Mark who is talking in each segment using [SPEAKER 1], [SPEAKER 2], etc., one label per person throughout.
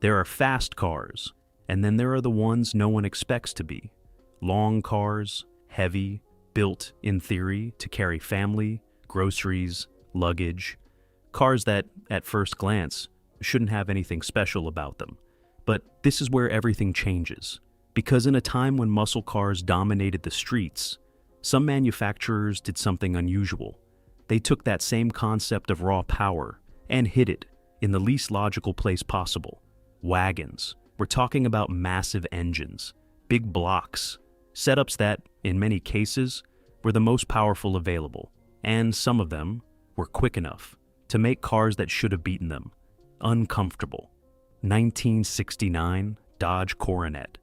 [SPEAKER 1] There are fast cars, and then there are the ones no one expects to be. Long cars, heavy, built, in theory, to carry family, groceries, luggage. Cars that, at first glance, shouldn't have anything special about them. But this is where everything changes. Because in a time when muscle cars dominated the streets, some manufacturers did something unusual. They took that same concept of raw power and hid it in the least logical place possible. Wagons. We're talking about massive engines, big blocks, setups that, in many cases, were the most powerful available, and some of them were quick enough to make cars that should have beaten them uncomfortable. 1969 Dodge Coronet.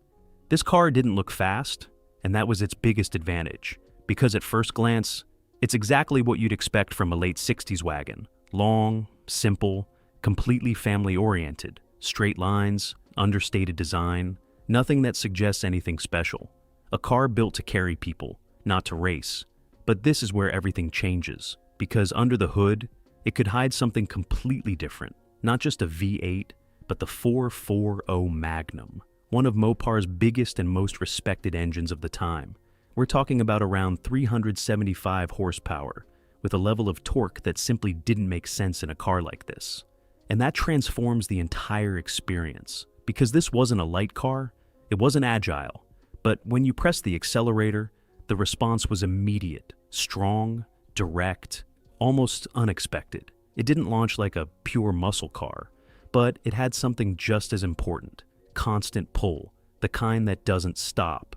[SPEAKER 1] This car didn't look fast, and that was its biggest advantage, because at first glance, it's exactly what you'd expect from a late 60s wagon. Long, simple, completely family-oriented, straight lines, understated design, nothing that suggests anything special. A car built to carry people, not to race. But this is where everything changes, because under the hood, it could hide something completely different. Not just a V8, but the 440 Magnum, one of Mopar's biggest and most respected engines of the time. We're talking about around 375 horsepower, with a level of torque that simply didn't make sense in a car like this. And that transforms the entire experience, because this wasn't a light car, it wasn't agile, but when you pressed the accelerator, the response was immediate, strong, direct, almost unexpected. It didn't launch like a pure muscle car, but it had something just as important: constant pull, the kind that doesn't stop.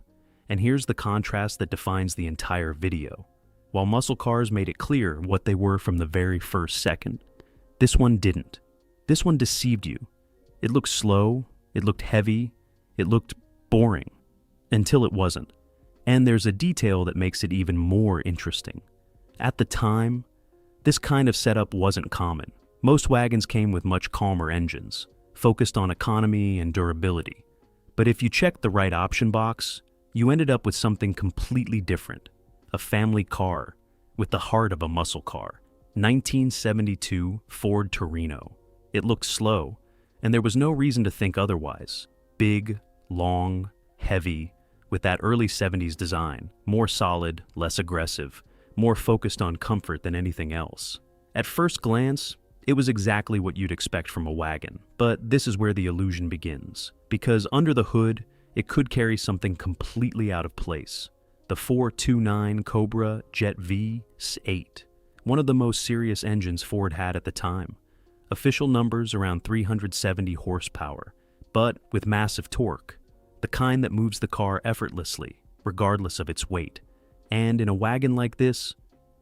[SPEAKER 1] And here's the contrast that defines the entire video. While muscle cars made it clear what they were from the very first second, this one didn't. This one deceived you. It looked slow, it looked heavy, it looked boring, until it wasn't. And there's a detail that makes it even more interesting. At the time, this kind of setup wasn't common. Most wagons came with much calmer engines, focused on economy and durability. But if you checked the right option box, you ended up with something completely different. A family car, with the heart of a muscle car. 1972 Ford Torino. It looked slow, and there was no reason to think otherwise. Big, long, heavy, with that early 70s design, more solid, less aggressive, more focused on comfort than anything else. At first glance, it was exactly what you'd expect from a wagon, but this is where the illusion begins, because under the hood, it could carry something completely out of place. The 429 Cobra Jet V8, one of the most serious engines Ford had at the time. Official numbers around 370 horsepower, but with massive torque, the kind that moves the car effortlessly, regardless of its weight. And in a wagon like this,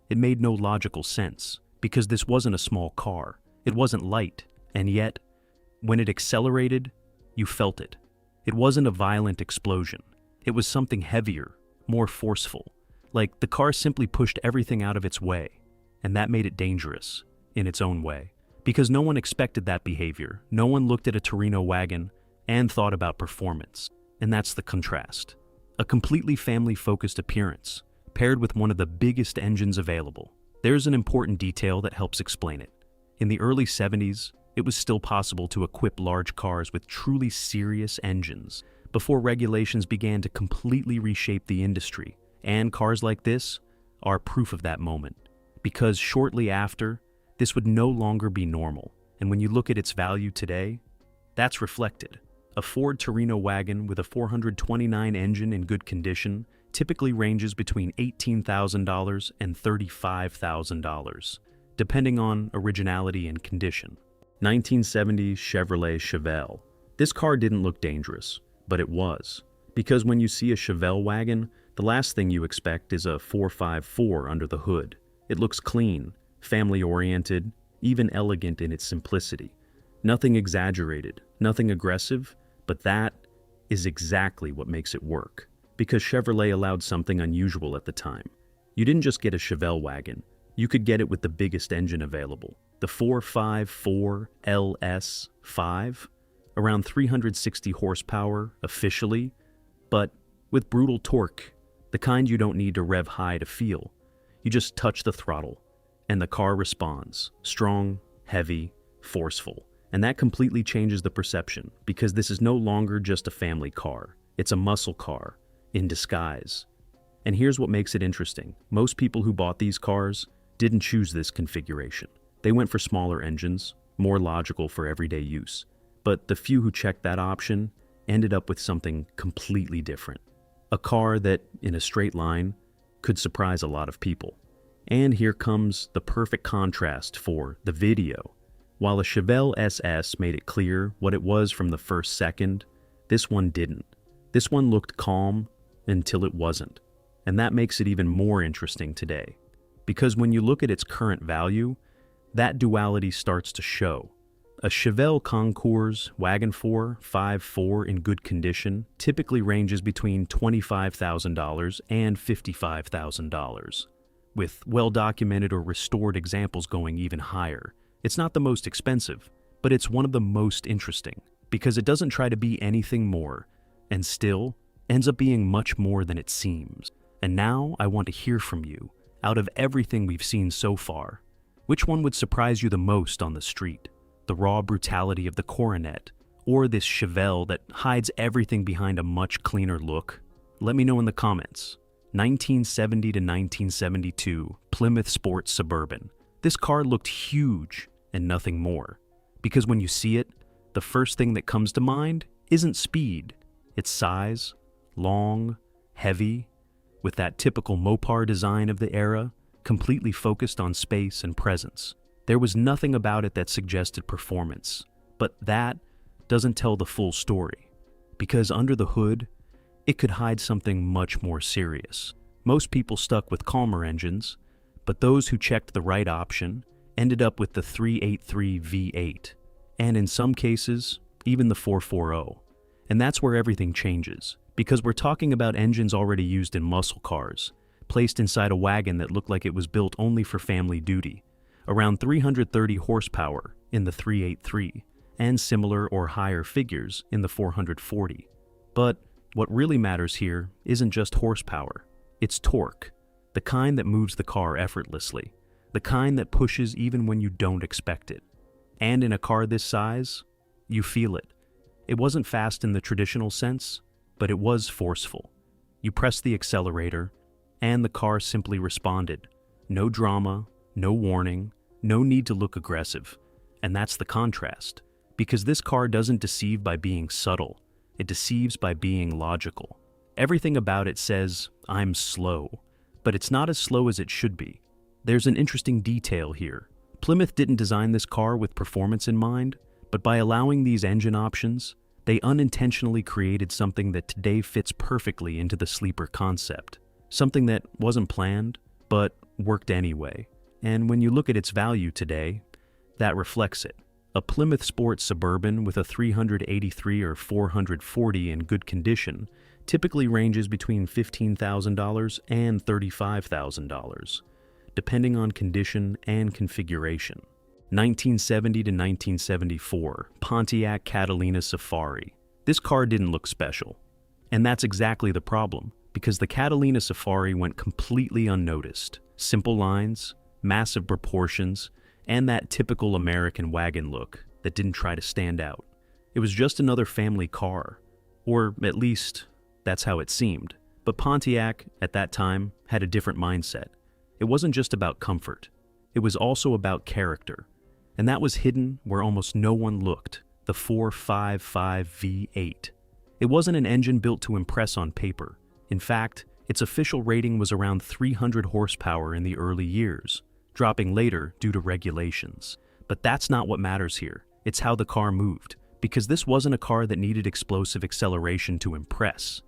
[SPEAKER 1] it made no logical sense, because this wasn't a small car, it wasn't light, and yet, when it accelerated, you felt it. It wasn't a violent explosion, it was something heavier, more forceful, like the car simply pushed everything out of its way, and that made it dangerous, in its own way. Because no one expected that behavior, no one looked at a Torino wagon and thought about performance, and that's the contrast. A completely family-focused appearance, paired with one of the biggest engines available. There's an important detail that helps explain it. In the early 70s, it was still possible to equip large cars with truly serious engines before regulations began to completely reshape the industry, and cars like this are proof of that moment. Because shortly after, this would no longer be normal, and when you look at its value today, that's reflected. A Ford Torino wagon with a 429 engine in good condition typically ranges between $18,000 and $35,000, depending on originality and condition. 1970 Chevrolet Chevelle. This car didn't look dangerous, but it was. Because when you see a Chevelle wagon, the last thing you expect is a 454 under the hood. It looks clean, family-oriented, even elegant in its simplicity. Nothing exaggerated, nothing aggressive, but that is exactly what makes it work. Because Chevrolet allowed something unusual at the time. You didn't just get a Chevelle wagon, you could get it with the biggest engine available. The 454 LS5, around 360 horsepower officially, but with brutal torque, the kind you don't need to rev high to feel. You just touch the throttle, and the car responds, strong, heavy, forceful. And that completely changes the perception, because this is no longer just a family car. It's a muscle car in disguise. And here's what makes it interesting. Most people who bought these cars didn't choose this configuration. They went for smaller engines, more logical for everyday use. But the few who checked that option ended up with something completely different. A car that, in a straight line, could surprise a lot of people. And here comes the perfect contrast for the video. While a Chevelle SS made it clear what it was from the first second, this one didn't. This one looked calm until it wasn't. And that makes it even more interesting today. Because when you look at its current value, that duality starts to show. A Chevelle Concours Wagon 4 5.4 in good condition typically ranges between $25,000 and $55,000, with well-documented or restored examples going even higher. It's not the most expensive, but it's one of the most interesting, because it doesn't try to be anything more, and still ends up being much more than it seems. And now I want to hear from you. Out of everything we've seen so far, which one would surprise you the most on the street? The raw brutality of the Coronet, or this Chevelle that hides everything behind a much cleaner look? Let me know in the comments. 1970 to 1972 Plymouth Sport Suburban. This car looked huge and nothing more. Because when you see it, the first thing that comes to mind isn't speed. It's size, long, heavy, with that typical Mopar design of the era, completely focused on space and presence. There was nothing about it that suggested performance, but that doesn't tell the full story, because under the hood, it could hide something much more serious. Most people stuck with calmer engines, but those who checked the right option ended up with the 383 V8, and in some cases, even the 440. And that's where everything changes, because we're talking about engines already used in muscle cars, placed inside a wagon that looked like it was built only for family duty. Around 330 horsepower in the 383, and similar or higher figures in the 440. But what really matters here isn't just horsepower, it's torque, the kind that moves the car effortlessly, the kind that pushes even when you don't expect it. And in a car this size, you feel it. It wasn't fast in the traditional sense, but it was forceful. You pressed the accelerator, and the car simply responded. No drama, no warning, no need to look aggressive. And that's the contrast, because this car doesn't deceive by being subtle, it deceives by being logical. Everything about it says, I'm slow, but it's not as slow as it should be. There's an interesting detail here. Plymouth didn't design this car with performance in mind, but by allowing these engine options, they unintentionally created something that today fits perfectly into the sleeper concept. Something that wasn't planned, but worked anyway. And when you look at its value today, that reflects it. A Plymouth Sport Suburban with a 383 or 440 in good condition typically ranges between $15,000 and $35,000, depending on condition and configuration. 1970 to 1974 Pontiac Catalina Safari. This car didn't look special. And that's exactly the problem, because the Catalina Safari went completely unnoticed. Simple lines, massive proportions, and that typical American wagon look that didn't try to stand out. It was just another family car, or at least that's how it seemed. But Pontiac, at that time, had a different mindset. It wasn't just about comfort, it was also about character. And that was hidden where almost no one looked, the 455 V8. It wasn't an engine built to impress on paper. In fact, its official rating was around 300 horsepower in the early years, dropping later due to regulations. But that's not what matters here. It's how the car moved, because this wasn't a car that needed explosive acceleration to impress.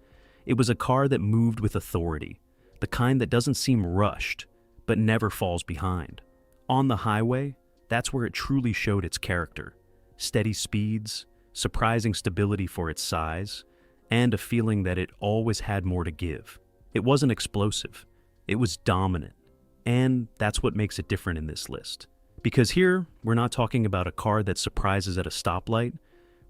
[SPEAKER 1] It was a car that moved with authority, the kind that doesn't seem rushed, but never falls behind. On the highway, that's where it truly showed its character. Steady speeds, surprising stability for its size, and a feeling that it always had more to give. It wasn't explosive, it was dominant. And that's what makes it different in this list. Because here, we're not talking about a car that surprises at a stoplight.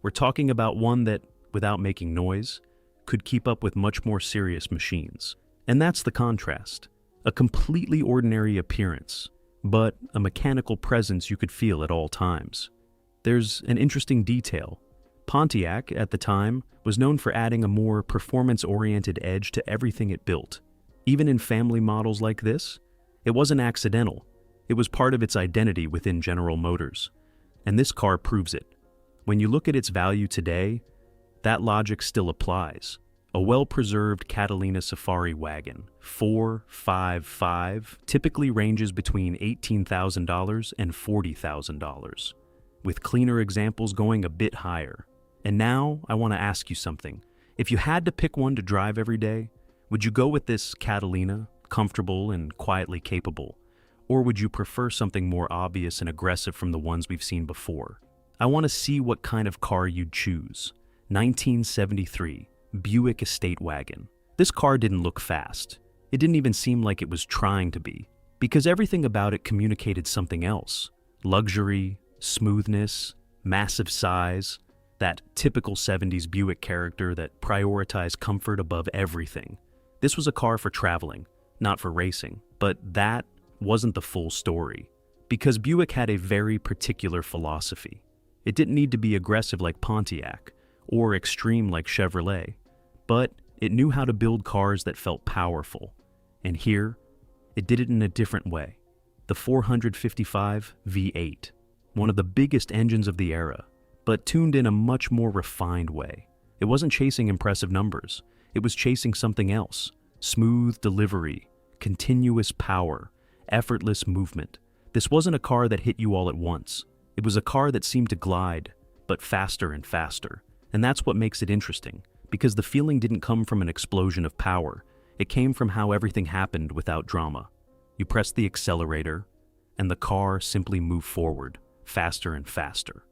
[SPEAKER 1] We're talking about one that, without making noise, could keep up with much more serious machines. And that's the contrast. A completely ordinary appearance, but a mechanical presence you could feel at all times. There's an interesting detail. Pontiac, at the time, was known for adding a more performance-oriented edge to everything it built. Even in family models like this, it wasn't accidental. It was part of its identity within General Motors. And this car proves it. When you look at its value today, that logic still applies. A well-preserved Catalina safari wagon, 455, typically ranges between $18,000 and $40,000, with cleaner examples going a bit higher. And now, I want to ask you something. If you had to pick one to drive every day, would you go with this Catalina, comfortable and quietly capable? Or would you prefer something more obvious and aggressive from the ones we've seen before? I want to see what kind of car you'd choose. 1973. Buick Estate Wagon. This car didn't look fast. It didn't even seem like it was trying to be, because everything about it communicated something else. Luxury, smoothness, massive size, that typical 70s Buick character that prioritized comfort above everything. This was a car for traveling, not for racing, but that wasn't the full story, because Buick had a very particular philosophy. It didn't need to be aggressive like Pontiac, or extreme like Chevrolet, but it knew how to build cars that felt powerful. And here, it did it in a different way. The 455 V8, one of the biggest engines of the era, but tuned in a much more refined way. It wasn't chasing impressive numbers. It was chasing something else. Smooth delivery, continuous power, effortless movement. This wasn't a car that hit you all at once. It was a car that seemed to glide, but faster and faster. And that's what makes it interesting, because the feeling didn't come from an explosion of power. It came from how everything happened without drama. You pressed the accelerator, and the car simply moved forward, faster and faster,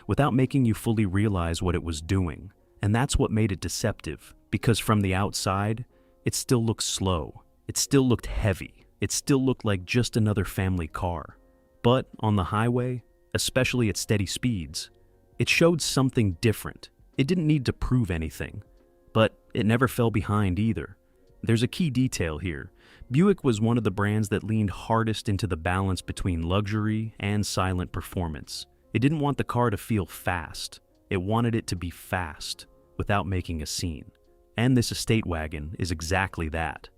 [SPEAKER 1] without making you fully realize what it was doing. And that's what made it deceptive, because from the outside, it still looked slow. It still looked heavy. It still looked like just another family car. But on the highway, especially at steady speeds, it showed something different. It didn't need to prove anything, but it never fell behind either. There's a key detail here. Buick was one of the brands that leaned hardest into the balance between luxury and silent performance. It didn't want the car to feel fast. It wanted it to be fast, without making a scene. And this estate wagon is exactly that.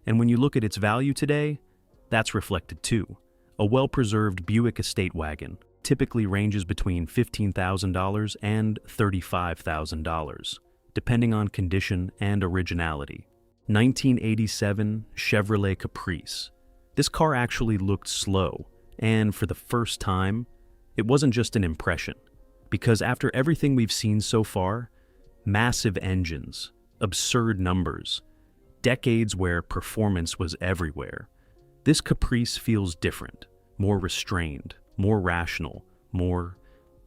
[SPEAKER 1] And when you look at its value today, that's reflected too. A well-preserved Buick estate wagon typically ranges between $15,000 and $35,000, depending on condition and originality. 1987 Chevrolet Caprice. This car actually looked slow, and for the first time, it wasn't just an impression, because after everything we've seen so far, massive engines, absurd numbers, decades where performance was everywhere, this Caprice feels different, more restrained, more rational, more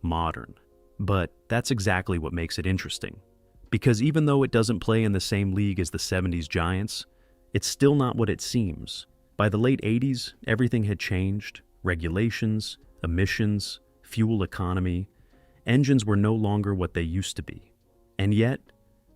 [SPEAKER 1] modern. But that's exactly what makes it interesting. Because even though it doesn't play in the same league as the 70s giants, it's still not what it seems. By the late 80s, everything had changed. Regulations, emissions, fuel economy. Engines were no longer what they used to be. And yet,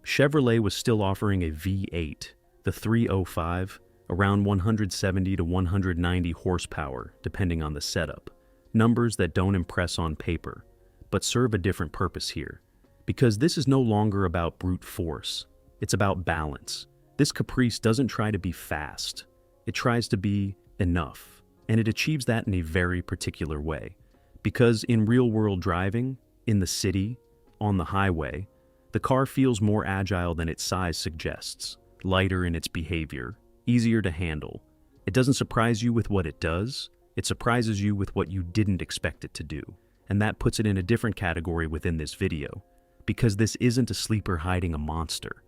[SPEAKER 1] Chevrolet was still offering a V8, the 305, around 170 to 190 horsepower, depending on the setup. Numbers that don't impress on paper, but serve a different purpose here. Because this is no longer about brute force, it's about balance. This Caprice doesn't try to be fast, it tries to be enough, and it achieves that in a very particular way. Because in real-world driving, in the city, on the highway, the car feels more agile than its size suggests, lighter in its behavior, easier to handle. It doesn't surprise you with what it does, it surprises you with what you didn't expect it to do. And that puts it in a different category within this video. Because this isn't a sleeper hiding a monster.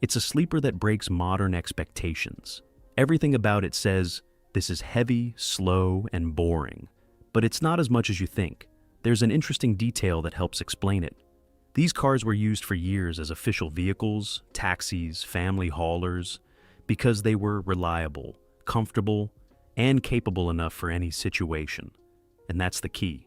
[SPEAKER 1] It's a sleeper that breaks modern expectations. Everything about it says, this is heavy, slow, and boring. But it's not as much as you think. There's an interesting detail that helps explain it. These cars were used for years as official vehicles, taxis, family haulers, because they were reliable, comfortable, and capable enough for any situation. And that's the key.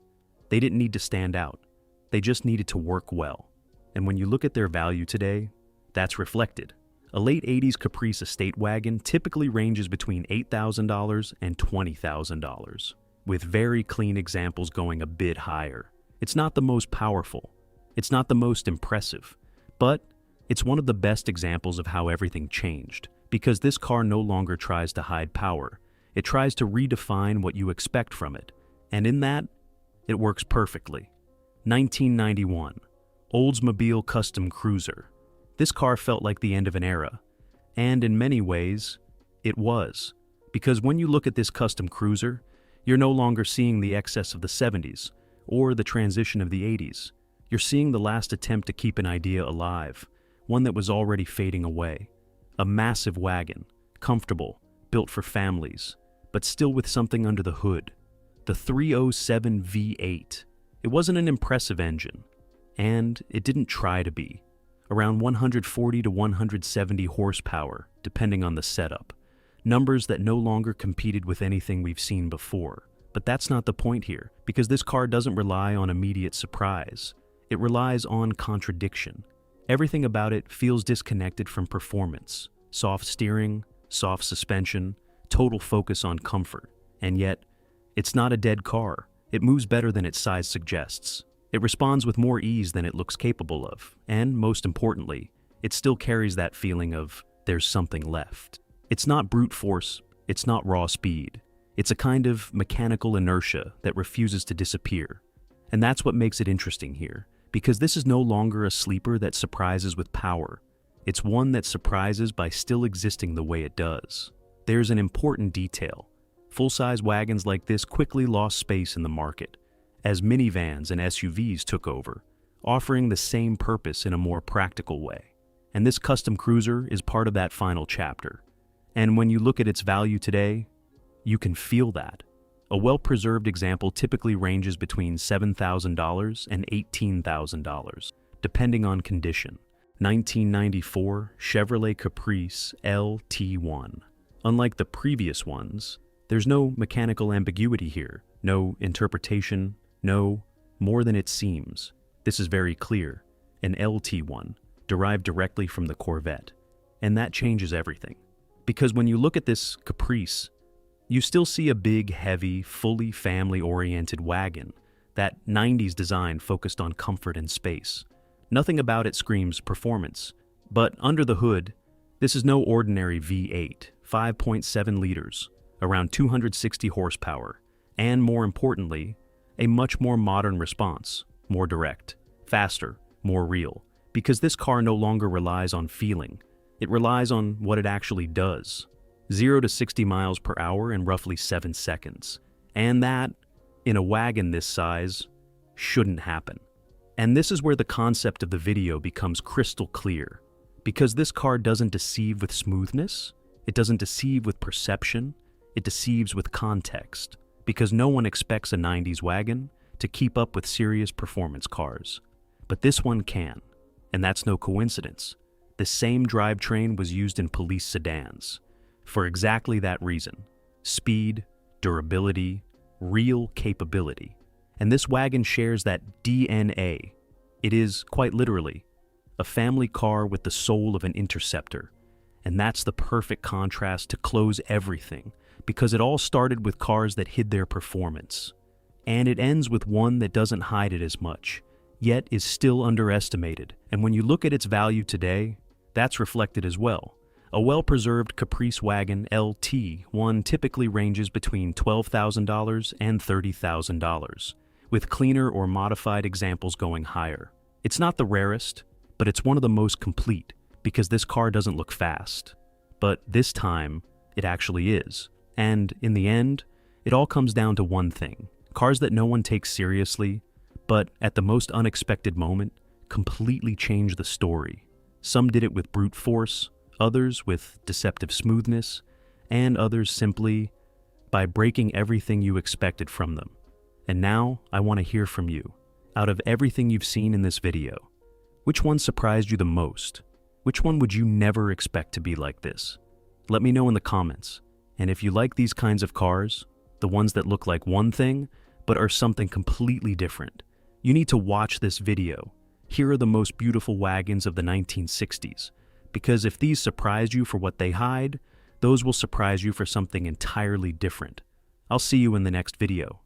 [SPEAKER 1] They didn't need to stand out. They just needed to work well. And when you look at their value today, that's reflected. A late 80s Caprice estate wagon typically ranges between $8,000 and $20,000, with very clean examples going a bit higher. It's not the most powerful. It's not the most impressive. But it's one of the best examples of how everything changed, because this car no longer tries to hide power. It tries to redefine what you expect from it. And in that, it works perfectly. 1991, Oldsmobile Custom Cruiser. This car felt like the end of an era. And in many ways, it was. Because when you look at this custom cruiser, you're no longer seeing the excess of the 70s or the transition of the 80s. You're seeing the last attempt to keep an idea alive, one that was already fading away. A massive wagon, comfortable, built for families, but still with something under the hood. The 307 V8. It wasn't an impressive engine, and it didn't try to be. Around 140 to 170 horsepower, depending on the setup. Numbers that no longer competed with anything we've seen before. But that's not the point here, because this car doesn't rely on immediate surprise. It relies on contradiction. Everything about it feels disconnected from performance. Soft steering, soft suspension, total focus on comfort. And yet, it's not a dead car. It moves better than its size suggests. It responds with more ease than it looks capable of. And most importantly, it still carries that feeling of there's something left. It's not brute force. It's not raw speed. It's a kind of mechanical inertia that refuses to disappear. And that's what makes it interesting here, because this is no longer a sleeper that surprises with power. It's one that surprises by still existing the way it does. There's an important detail. Full-size wagons like this quickly lost space in the market, as minivans and SUVs took over, offering the same purpose in a more practical way. And this custom cruiser is part of that final chapter. And when you look at its value today, you can feel that. A well-preserved example typically ranges between $7,000 and $18,000, depending on condition. 1994 Chevrolet Caprice LT1. Unlike the previous ones, there's no mechanical ambiguity here, no interpretation, no more than it seems. This is very clear, an LT1, derived directly from the Corvette. And that changes everything. Because when you look at this Caprice, you still see a big, heavy, fully family-oriented wagon, that 90s design focused on comfort and space. Nothing about it screams performance. But under the hood, this is no ordinary V8, 5.7 liters, around 260 horsepower, and more importantly, a much more modern response, more direct, faster, more real, because this car no longer relies on feeling. It relies on what it actually does. 0 to 60 miles per hour in roughly 7 seconds. And that, in a wagon this size, shouldn't happen. And this is where the concept of the video becomes crystal clear. Because this car doesn't deceive with smoothness, it doesn't deceive with perception, it deceives with context. Because no one expects a 90s wagon to keep up with serious performance cars. But this one can, and that's no coincidence. The same drivetrain was used in police sedans. For exactly that reason. Speed, durability, real capability. And this wagon shares that DNA. It is, quite literally, a family car with the soul of an interceptor. And that's the perfect contrast to close everything, because it all started with cars that hid their performance. And it ends with one that doesn't hide it as much, yet is still underestimated. And when you look at its value today, that's reflected as well. A well-preserved Caprice Wagon LT1 typically ranges between $12,000 and $30,000, with cleaner or modified examples going higher. It's not the rarest, but it's one of the most complete, because this car doesn't look fast. But this time, it actually is. And in the end, it all comes down to one thing. Cars that no one takes seriously, but at the most unexpected moment, completely change the story. Some did it with brute force, others with deceptive smoothness, and others simply by breaking everything you expected from them. And now, I want to hear from you. Out of everything you've seen in this video, which one surprised you the most? Which one would you never expect to be like this? Let me know in the comments. And if you like these kinds of cars, the ones that look like one thing, but are something completely different, you need to watch this video. Here are the most beautiful wagons of the 1960s. Because if these surprised you for what they hide, those will surprise you for something entirely different. I'll see you in the next video.